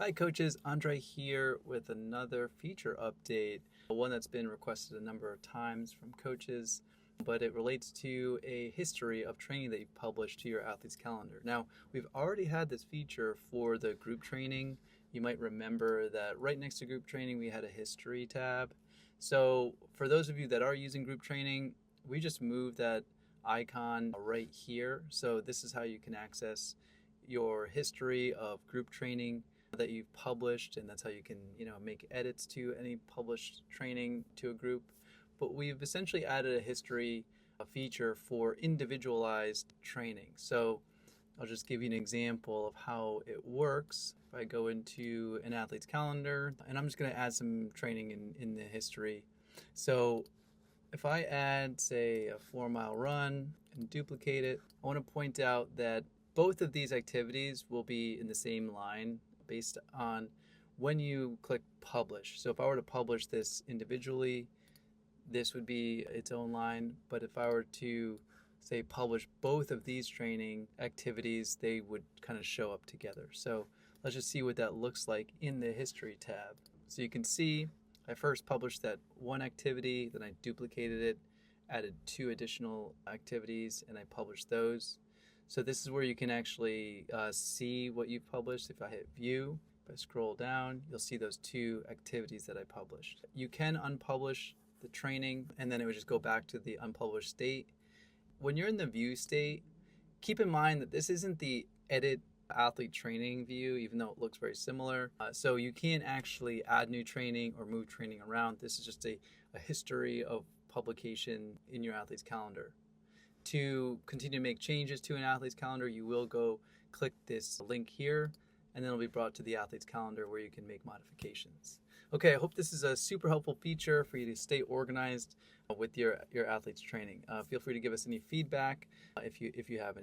Hi coaches, Andre here with another feature update, one that's been requested a number of times from coaches, but it relates to a history of training that you've published to your athlete's calendar. Now, we've already had this feature for the group training. You might remember that right next to group training, we had a history tab. So for those of you that are using group training, we just moved that icon right here. So this is how you can access your history of group training that you've published, and that's how you can make edits to any published training to a group. But we've essentially added a history, a feature for individualized training. So I'll just give you an example of how it works. If I go into an athlete's calendar, and I'm just going to add some training in the history. So if I add, say, a 4-mile run and duplicate it, I want to point out that both of these activities will be in the same line based on when you click publish. So if I were to publish this individually, this would be its own line. But if I were to, say, publish both of these training activities, they would kind of show up together. So let's just see what that looks like in the history tab. So you can see I first published that one activity, then I duplicated it, added 2 additional activities, and I published those. So this is where you can actually see what you've published. If I hit view, if I scroll down, you'll see those 2 activities that I published. You can unpublish the training, and then it would just go back to the unpublished state. When you're in the view state, keep in mind that this isn't the edit athlete training view, even though it looks very similar. So you can't actually add new training or move training around. This is just a history of publication in your athlete's calendar. To continue to make changes to an athlete's calendar, you will go click this link here, and then it'll be brought to the athlete's calendar where you can make modifications. Okay, I hope this is a super helpful feature for you to stay organized with your athlete's training. Feel free to give us any feedback if you have any.